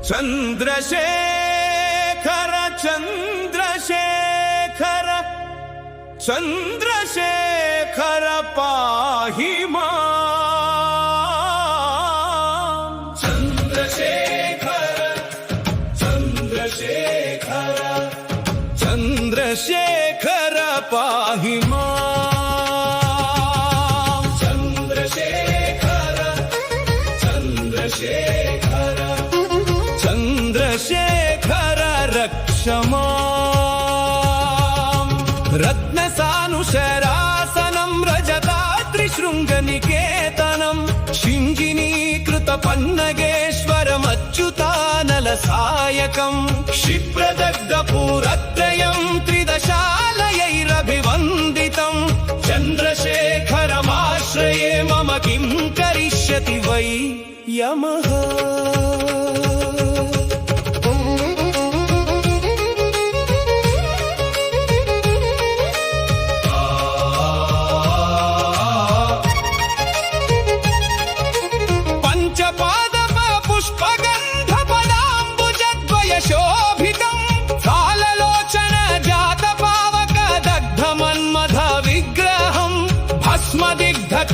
చంద్రశేఖర చంద్రశేఖర చంద్రశేఖర పాహి మాం. చంద్రశేఖర చంద్రశేఖర చంద్రశేఖర పాహి మాం. చంద్రశేఖర చంద్రశేఖర చంద్రశేఖర రక్ష మాం. రత్నసానుశరాసనం రజతాత్రిశృంగనికేతనం శింగినీకృత పన్నగేశ్వరమచ్యుతానల సాయకం క్షిప్రదగ్ధపూరత్రయం త్రిదశాలయైరభివందితం. చంద్రశేఖరమాశ్రయే మమ కిం కరిష్యతి వై యమః.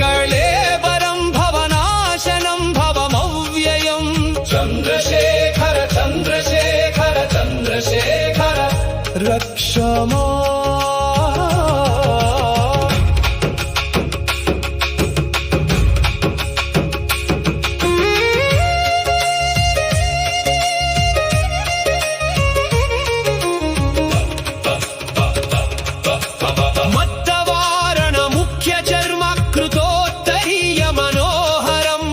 కళేబరం భవనాశనం భవమవ్యయం. చంద్రశేఖర చంద్రశేఖర చంద్రశేఖర రక్ష మాం. మత్తవారణ ముఖ్య చర్మ కృతోత్తరీయ మనోహరం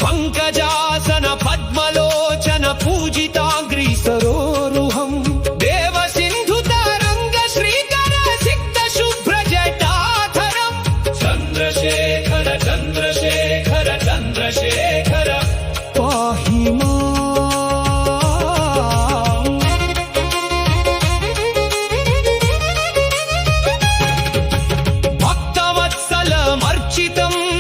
పంకజాసన పద్మలోచన పూజితాగ్రి సరోరుహం. దేవ సింధు తరంగ శ్రీకర సిక్త శుభ్ర జటాధరం. చంద్రశేఖర చంద్రశేఖర చంద్రశేఖర పాహి మాం.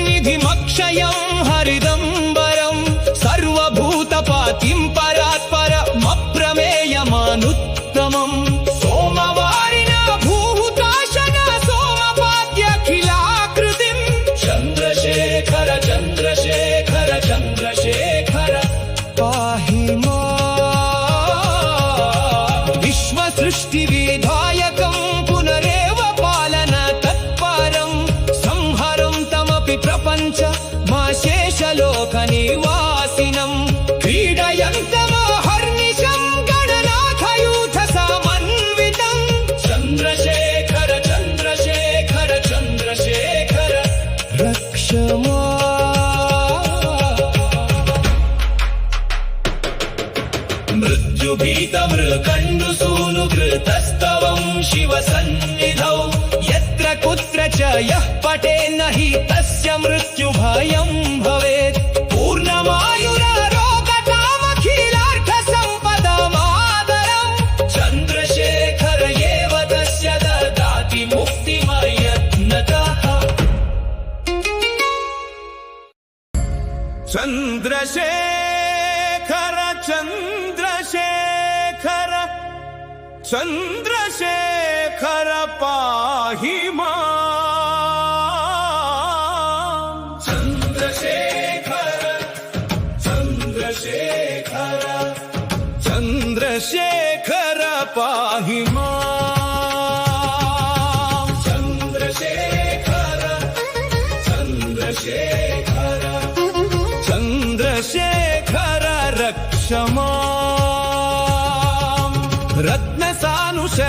నిధిమక్షయం హరిదంబరం సర్వభూతపాతిం పరాత్పరమప్రమేయమానుత్తమం. సోమవారిణ భూహుతాశన సోమపాద్యఖిలాకృతిం. చంద్రశేఖర చంద్రశేఖర చంద్రశేఖర పాహి మాం. విశ్వసృష్టి విధాయకం పునరేవ పాలన తత్పరం సంహరం తమపి ప్రపంచ మా శేషలోక నివాసినం. క్రీడయంతమహర్నిశం గణనాథయూథ సమన్వితం. చంద్రశేఖర చంద్రశేఖర చంద్రశేఖర రక్ష మాం. మృత్యుభీత మృకండు సూనుకృతస్తవం శివ సన్నిధౌ. యత్ర కుత్ర చ యః పఠేన్న హి తస్య మృత్యు భయం భవేత్. పూర్ణమాయురారోగతామఖిలార్థ సంపదమాదరం. చంద్రశేఖర ఏవ తస్య దదాతి ముక్తిమయత్నతః. చంద్రశేఖర చంద్రశేఖర చంద్రశేఖర పాహి మాం. చంద్రశేఖర చంద్రశేఖర చంద్రశేఖర పాహి మాం. చంద్రశేఖర చంద్రశేఖర చంద్రశేఖర రక్ష మాం. రత్నసానుశరాసనం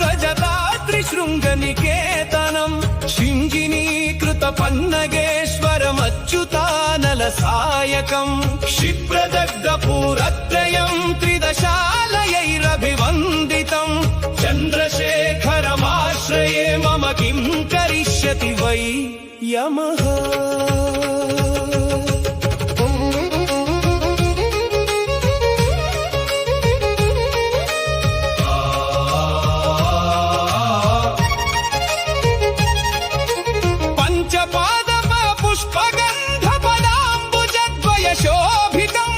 రజతాత్రిశృంగనికేతనం శింగినీకృత పన్నగేశ్వరమచ్యుతానల సాయకం క్షిప్రదగ్ధపూరత్రయం త్రిదశాలయైరభివందితం. చంద్రశేఖరమాశ్రయే మమ కిం కరిష్యతి వై యమః. పంచపాదప పుష్పగంధ పదాంబుజద్వయ శోభితం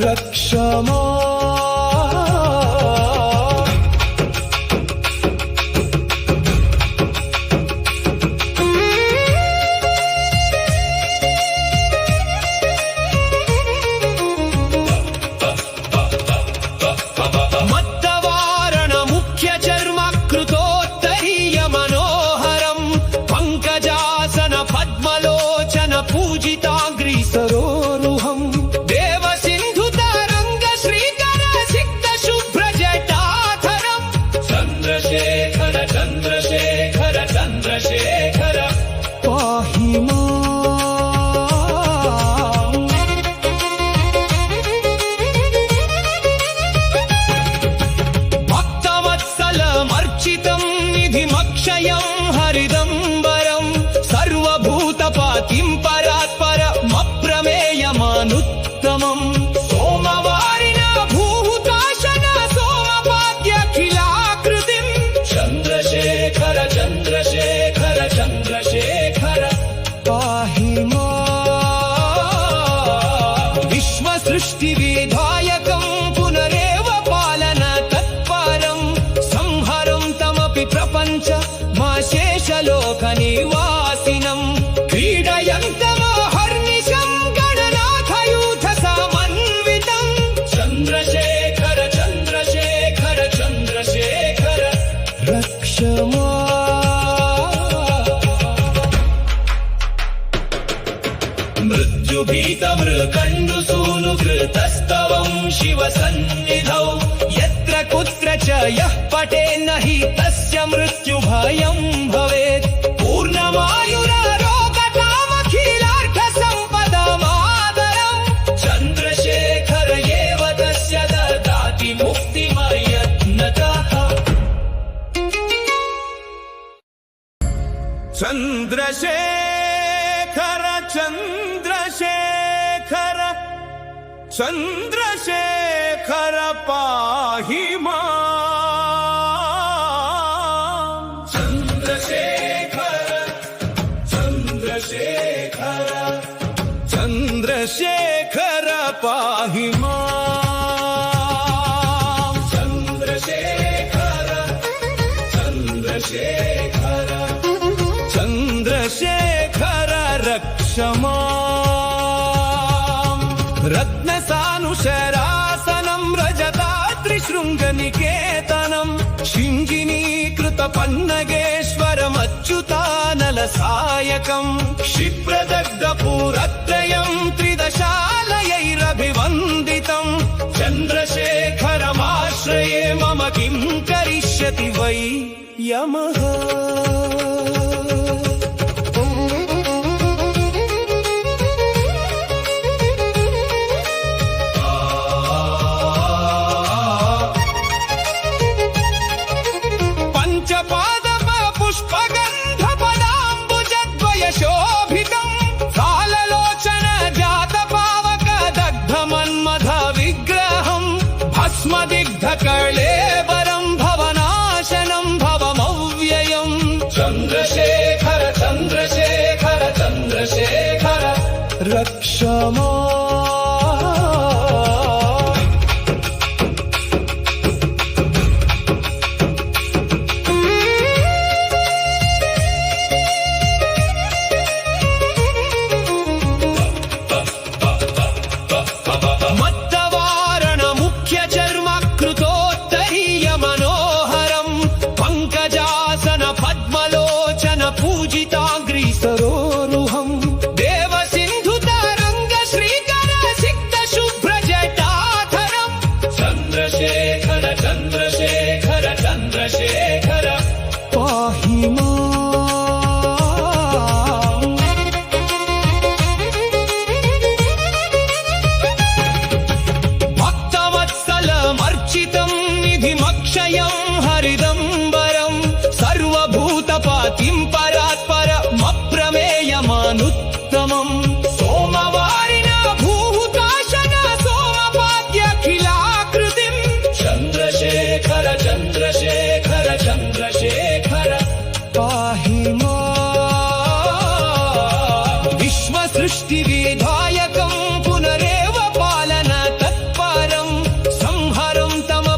రక్షమా పూజితాగ్రి సరోరుహం దేవ సింధు తరంగ శ్రీకర సిక్త శుభ్ర జటాధరం చంద్రశేఖర చంద్రశేఖర చంద్రశేఖర పాహి మాం భక్తవత్సలమర్చితం నిధిమక్షయం హరిదంబరం సర్వభూతపాతిం పరాత్పరమప్రమేయమానుత్తమం సోమవారిణ భూహుతాశన సోమపాద్యఖిలాకృతిం చంద్రశేఖర చంద్రశేఖర చంద్రశేఖర పాహి మాం విశ్వసృష్టి విధాయకం పునరేవ పాలన తత్పరం సంహరం తమపి ప్రపంచ మాశేషలోక నివాసినం క్రీడయంతమహర్నిశం గణనాథయూథ సమన్వితం చంద్రశేఖర చంద్రశేఖర చంద్రశేఖర రక్షమా మృత్యుభీతమృకండు సూనుకృతస్తవం శివ సన్నిధౌ యత్ర కుత్ర చ యః పఠేన్న హి తస్య మృత్యుభయం భవేత్ పూర్ణమాయురారోగతామఖిలార్థ సంపదమాదరం చంద్రశేఖర ఏవ తస్య దదాతి ముక్తిమయత్నతః చంద్రశేఖర చంద్రశేఖర చంద్రశేఖర పాహి మాం చంద్రశేఖర చంద్రశేఖర చంద్రశేఖర పాహి మాం చంద్రశేఖర చంద్రశేఖర చంద్రశేఖర రక్షమా రత్నసానుశరాసనం రజతాత్రిశృంగనికేతనం శింగినీకృత పన్నగేశ్వరమచ్యుతానల సాయకం క్షిప్రదగ్ధపూరత్రయం త్రిదశాలయైరభివందితం చంద్రశేఖరమాశ్రయే మమ కిం కరిష్యతి వై యమః శోభితం కాలలోచన జాత పావక దగ్ధ మన్మథ విగ్రహం భస్మదిగ్ధ కళేబరం భవనాశనం భవమవ్యయం చంద్రశేఖర చంద్రశేఖర చంద్రశేఖర రక్షమా పూజితాగ్రి సరోరుహం దేవ సింధు తరంగ శ్రీకర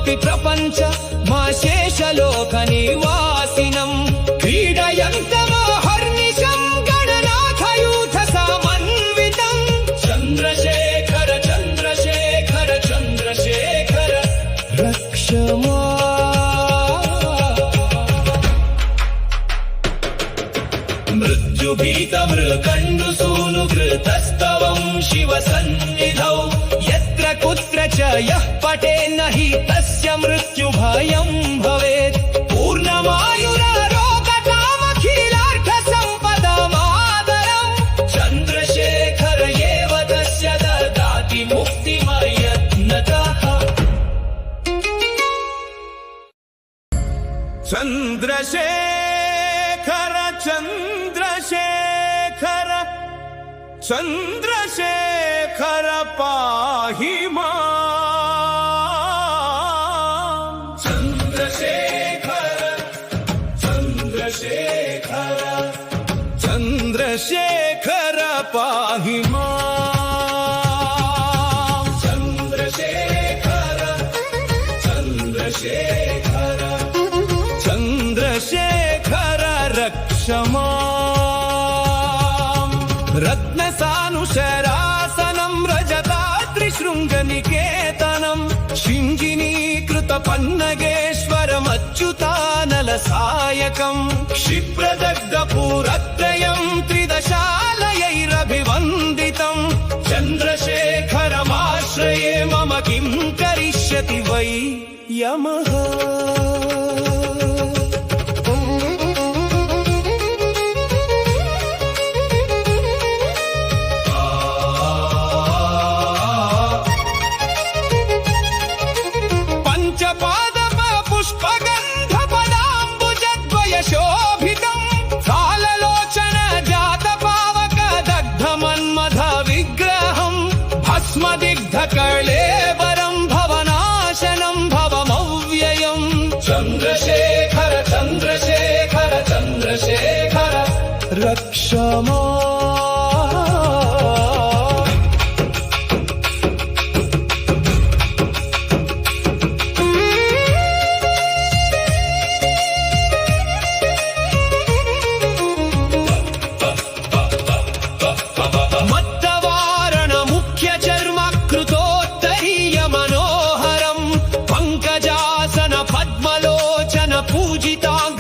चन्द्रशेखरचन्द्रशेखरचन्द्रशेखररक्षमां रत्नसानुशरासनं प्रजन्मशेषलोकनिवासिनं क्रीडयन्तमहर्निशं गणनाथयूथसमन्वितं चन्द्रशेखर चन्द्रशेखर चन्द्रशेखर रक्षमा मृत्युभीतमृकण्डुसूनुकृतस्तवं शिवसन्निधौ यत्र कुत्र च यः पठेन्न हि तस्य मृत्युभयं भवेत् पूर्णमायुरारोग्यकामखिलार्थसम्पदमादरं चन्द्रशेखर एव तस्य ददाति मुक्तिमयत्नतः चन्द्रशेखर चन्द्रशेखर चन्द्रशेखर पाहि मां चन्द्रशेखर चन्द्रशेखर चन्द्रशेखर पाहि मां चन्द्रशेखर चन्द्रशेखर चन्द्रशेखर रक्षमां रत्नसानुशरासनं रजताद्रिशृङ्गनिकेतनं शिञ्जिनीकृतपन्नगेश्वरमच्युतानलसायकं क्षिप्रदग्धपूरत्रयं त्रिदशालयैरभिवन्दितं चन्द्रशेखरमाश्रये मम किं करिष्यति वै यमः शोभितं फाललोचन जातपावकदग्धमन्मथविग्रहं भस्मदिग्धकळेबरं भवनाशनं भवमव्ययं चन्द्रशेखर चन्द्रशेखर चन्द्रशेखर रक्षमा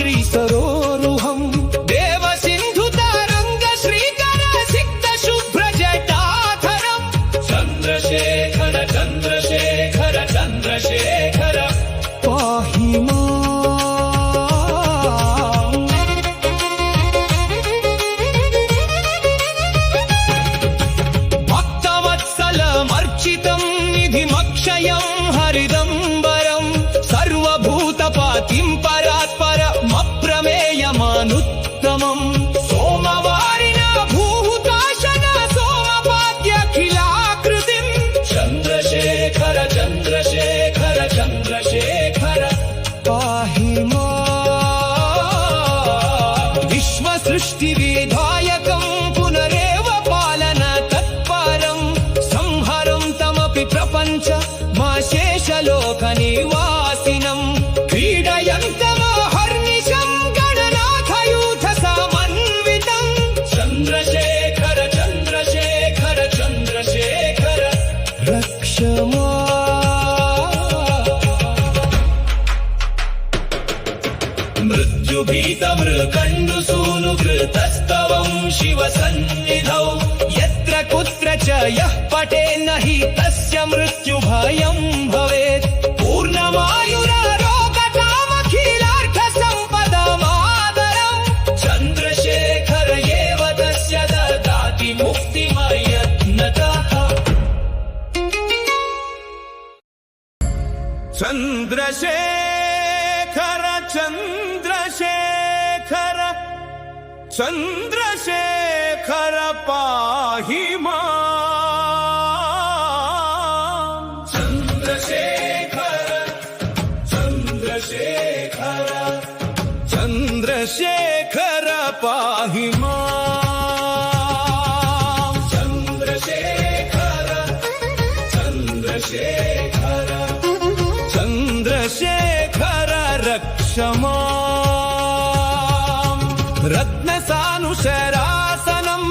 पूजिताग्रिसरोरुहं देवसिन्धुतरङ्ग श्रीकर सिक्तशुभ्रजटाधरं चन्द्रशेखर चन्द्रशेखर चन्द्रशेखर पाहि मां भक्तवत्सलमर्चितं निधिमक्षयं हरिदम्बरं सर्वभूतपातिं परात्परमप्रमेयमानुत्तमं सोमवारिण भूहुताशन सोमपाद्यखिलाकृतिं चन्द्रशेखर चन्द्रशेखर चन्द्रशेखर पाहि मां विश्वसृष्टिविधायकं पुनरेव पालन तत्परं संहरं तमपि प्रपञ्च शेषलोकनिवासिनं क्रीडयन्तमहर्निशं गणनाथयूथसमन्वितं चन्द्रशेखर चन्द्रशेखर चन्द्रशेखर रक्षमा मृत्युभीतमृकण्डुसूनुकृतस्तवं शिवसन्निधौ यत्र कुत्र च यः पठेन्न हि तस्य मृत्युभयं भवेत् पूर्णमायुरारोग्यकामखिलार्थसम्पदमादरं चन्द्रशेखर एव तस्य ददाति मुक्तिमयत्नतः चन्द्रशेखर चन्द्रशेखर चन्द्रशेखर पाहि मां चन्द्रशेखर चन्द्रशेखर चन्द्रशेखर पाहि मां चन्द्रशेखर चन्द्रशेखर चन्द्र माम् रत्नसानुशरासनं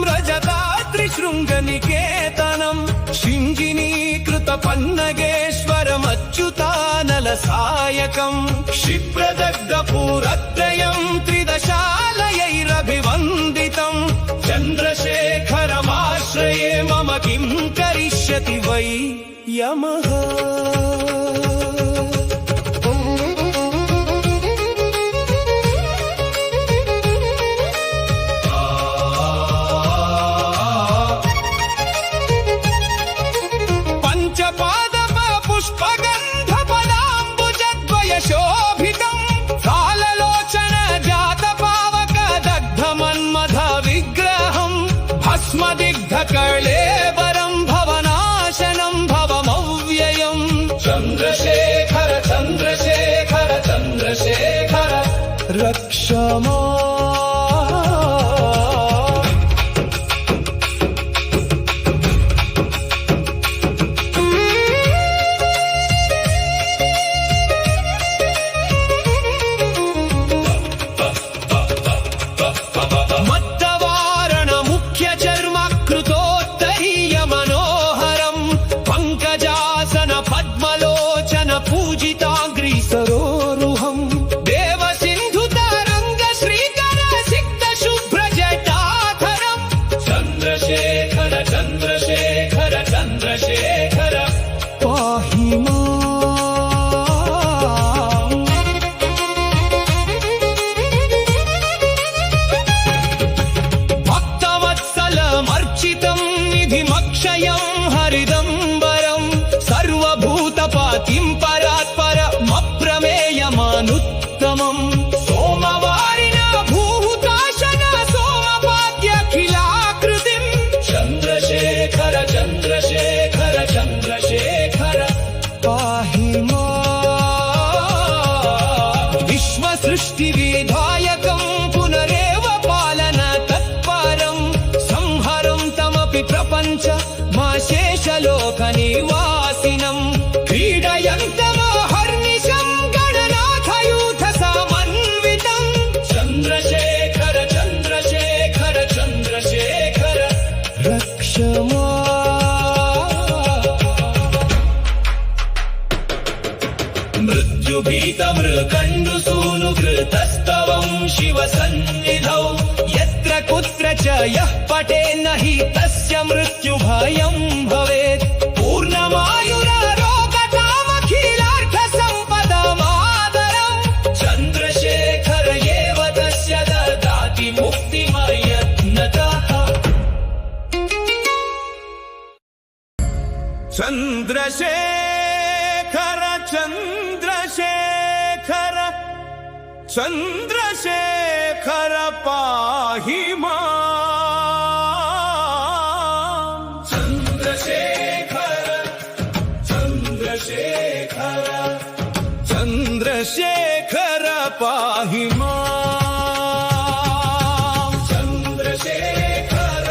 रजताद्रिशृङ्गनिकेतनं शिञ्जिनीकृतपन्नगेश्वरमच्युतानलसायकम् क्षिप्रदग्धपूरत्रयं त्रिदशालयैरभिवन्दितं चन्द्रशेखरमाश्रये मम किं करिष्यति वै यमः शोभितं काललोचन जातपावकदग्धमन्मथ विग्रहं भस्मदिग्धकर्लेवरं भवनाशनं भवमव्ययं चन्द्रशेखर चन्द्रशेखर चन्द्रशेखर रक्ष माम् पूजिताग्रिसरोरुहं देवसिन्धुतरङ्ग श्रीकर सिक्तशुभ्रजटाधरं चन्द्रशेखर चन्द्रशेखर चन्द्रशेखर पाहि माम् भक्तवत्सलमर्चितं निधिमक्षयं हरिदम्बरं सर्वभूतपातिं प्रमेयमानुत्तमं सोमवारिण भूताशन सोमपाद्यखिलाकृतिं चन्द्रशेखर चन्द्रशेखर चन्द्रशेखर पाहि माम् विश्वसृष्टिविधायकं पुनरेव पालन तत्परं संहरं तमपि प्रपञ्च मा शेषलोकनिवासिनं क्रीडयन्तम् चन्द्रशेखर चन्द्रशेखर चन्द्रशेखर रक्ष मृत्युभीतमृकण्डुसूनुकृतस्तवं शिवसन्निधौ यत्र कुत्र च यः पठेन्न हि तस्य मृत्युभयं भवेत् पूर्णमायुरारोगतामखिलार्थसम्पदमादरं चन्द्रशेखर एव तस्य ददाति मुक्तिमयत्नतः चन्द्रशेखर चन्द्रशेखर चन्द्रशेखर पाहि माम् चन्द्रशेखर चन्द्रशेखर चन्द्रशेखर पाहि माम् चन्द्रशेखर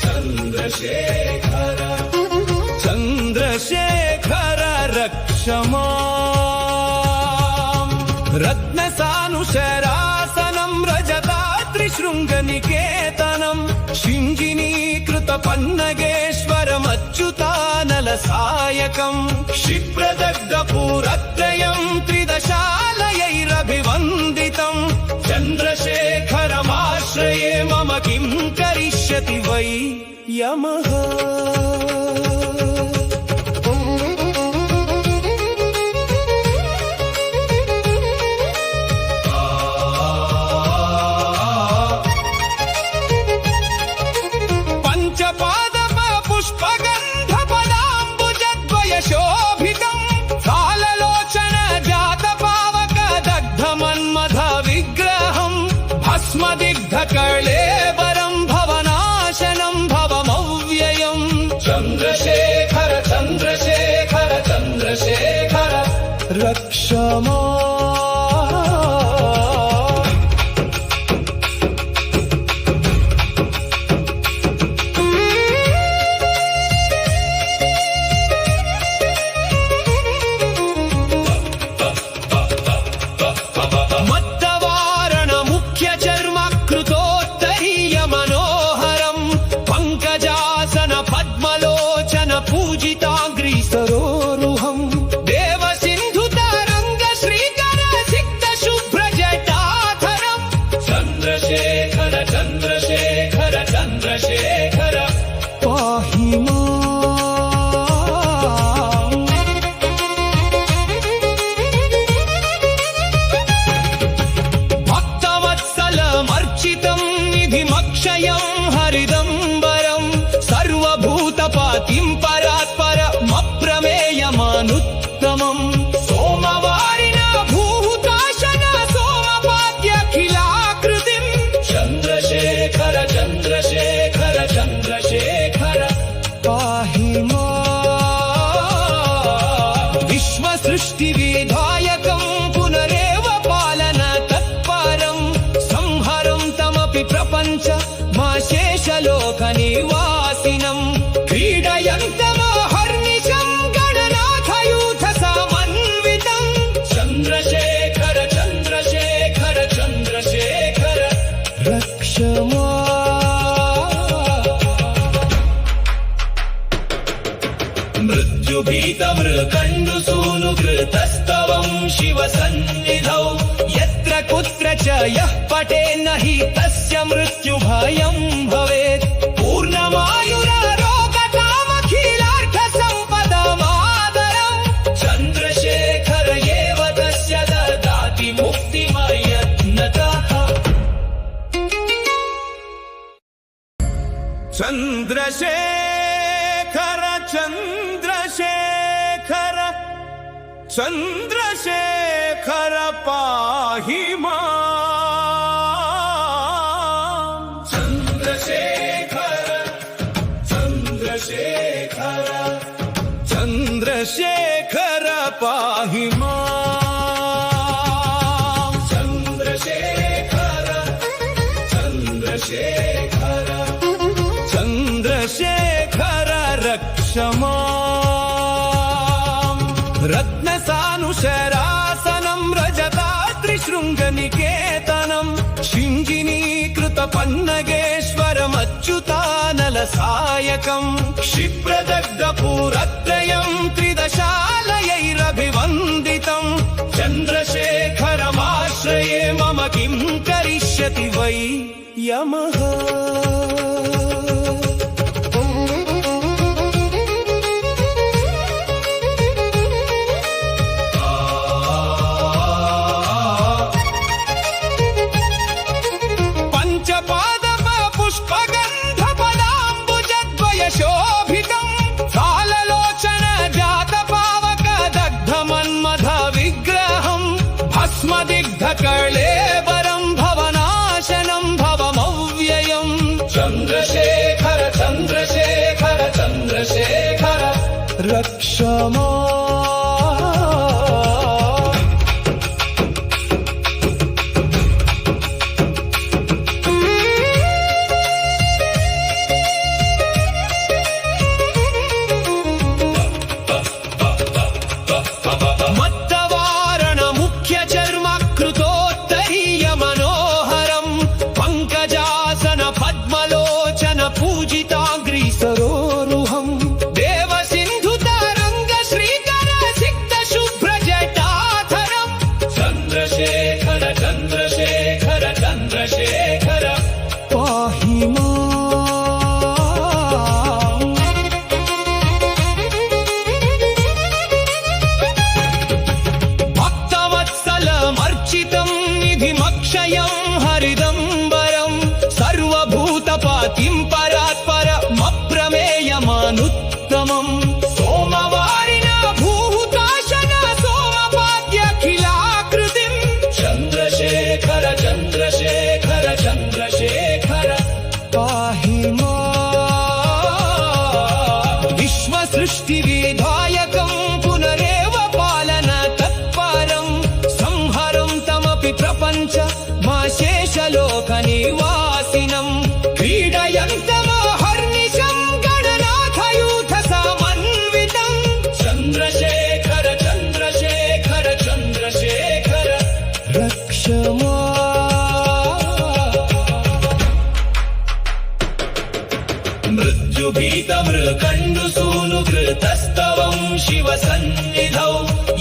चन्द्रशेखर चन्द्रशेखर रक्ष माम् रत्नसानुशरासनं रजताद्रिशृङ्गनिकेतनं शिञ्जिनीकृतपन्नगेश्वरमच्युतानलसायकं क्षिप्रदग्धपूरत्रयं त्रिदशालयैरभिवन्दितं चन्द्रशेखरमाश्रये मम किं करिष्यति वै यमः शोभितं काललोचन जातपावकदग्धमन्मथ विग्रहं भस्मदिग्धकर्लेवरं भवनाशनं भवमव्ययं चन्द्रशेखर चन्द्रशेखर चन्द्रशेखर रक्ष माम् मृत्युभीतमृकण्डुसूनुकृतस्तवं शिवसन्निधौ यत्र कुत्र च यः पठेन्न हि तस्य मृत्युभयं भवेत् पूर्णमायुरारोग्यकामखिलार्थसम्पदमादरम् चन्द्रशेखर एव तस्य ददाति मुक्तिमयत्नतः चन्द्रशेखर चन्द्रशेखर चन्द्रशेखर पाहि माम् चन्द्रशेखर चन्द्रशेखर चन्द्रशेखर पाहि माम् चन्द्रशेखर चन्द्रशेखर चन्द्रशेखर रक्ष माम् रत्नसानुशरासनं रजताद्रिशृङ्गनिकेतनं शिञ्जिनीकृतपन्नगेश्वरमच्युतानलसायकं क्षिप्रदग्धपुरत्रयं त्रिदशालयैरभिवन्दितं चन्द्रशेखरमाश्रये मम किं करिष्यति वै यमः कर्लेबरं भवनाशनं भवमव्ययम् चन्द्रशेखर चन्द्रशेखर चन्द्रशेखर रक्ष सर्वभूतपातिं परात्परमप्रमेयमानुत्तमम् सोमवारिणा भूताशना सोमपाद्यखिलाकृतिं चन्द्रशेखर चन्द्रशेखर चन्द्रशेखर पाहि माम् विश्वसृष्टिविधायकं पुनरेव पालन तत्परं संहरं तमपि प्रपञ्च शेषलोकनिवासिनं क्रीडयन्तमहर्निशं गणनाथयूथसमन्वितं चन्द्रशेखर चन्द्रशेखर चन्द्रशेखर रक्ष मृत्युभीतमृकण्डुसूनुकृतस्तवं शिवसन्निधौ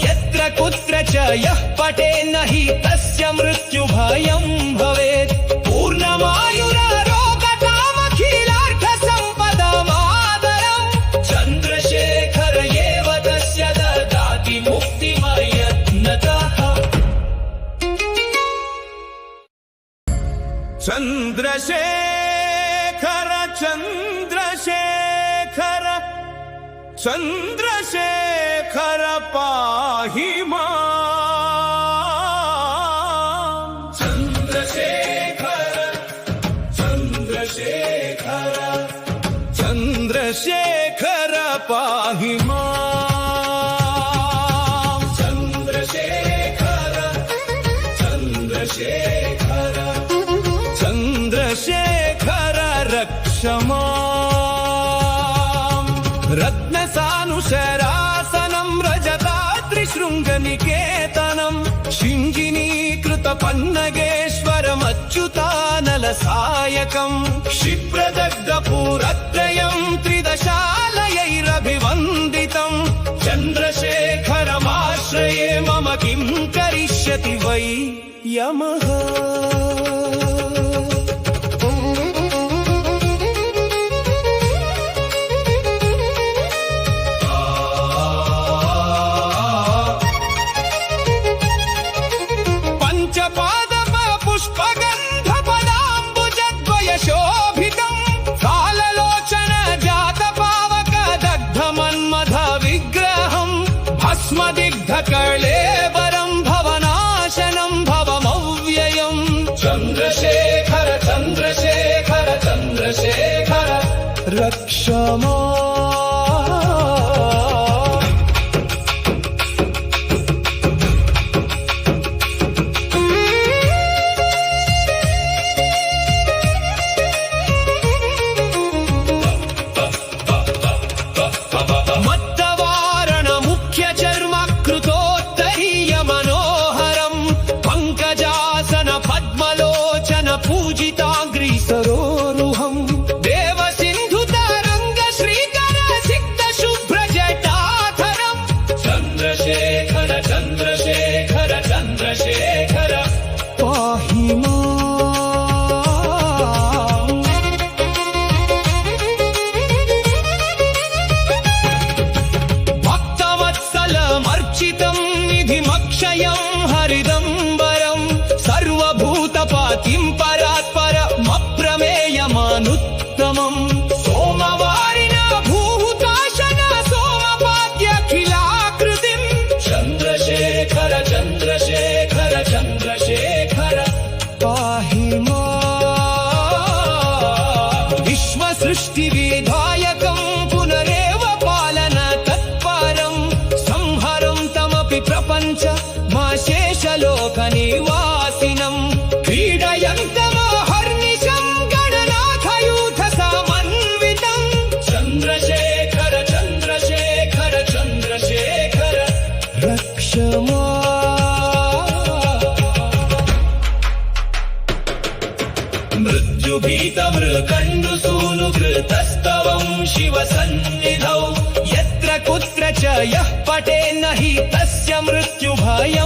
यत्र कुत्र च यः पठेन्न हि तस्य मृत्युभयं भवेत् पूर्णमायुरारोग्यकामखिलार्थसम्पदमादरम् चन्द्रशेखर एव तस्य ददाति मुक्तिमयत्नतः चन्द्रशेखर चन्द्रशेखर चन्द्रशेखर पाहि माम् चन्द्रशेखर चन्द्रशेखर चन्द्रशेखर पाहि माम् चन्द्रशेखर चन्द्रशेखर चन्द्रशेखर रक्ष माम् रत्नसानुशरासनं रजताद्रिशृङ्गनिकेतनं शिञ्जिनीकृतपन्नगेश्वरमच्युतानलसायकं क्षिप्रदग्धपुरत्रयं त्रिदशालयैरभिवन्दितं चन्द्रशेखरमाश्रये मम किं करिष्यति वै यमः कर्लेबरं भवनाशनं भवमव्ययम् चन्द्रशेखर चन्द्रशेखर चन्द्रशेखर रक्ष पूजिताग्रि सरोरुहम् देव सिन्धु तरंग श्रीकर सिक्त शुभ्र जटाधरम् चन्द्रशेखर चन्द्रशेखर चन्द्रशेखर पाहि माम् भक्तवत्सलमर्चितम् निधिमक्षयम् हरिदम्बरम् सर्वभूतपातिम् परात्परमप्रमेयमानुत्तमम् सोमवारिण भूताशन सोमपाद्यखिलाकृतिम् चन्द्रशेखर चन्द्रशेखर चन्द्रशेखर पाहि माम् विश्वसृष्टिविधायकम् पुनरेव पालन तत्परम् संहरं तमपि प्रपञ्च मा शेषलोकनिवासिनम् क्रीडयन्तमहर्निशम् गणनाथयूथ समन्वितम् चन्द्रशेखर चन्द्रशेखर चन्द्रशेखर रक्ष मृत्युभीतमृकण्डुसूनुकृतस्तवम् शिवसन्निधौ यत्र कुत्र च यः पठेन्न हि तस्य मृत्युभयम्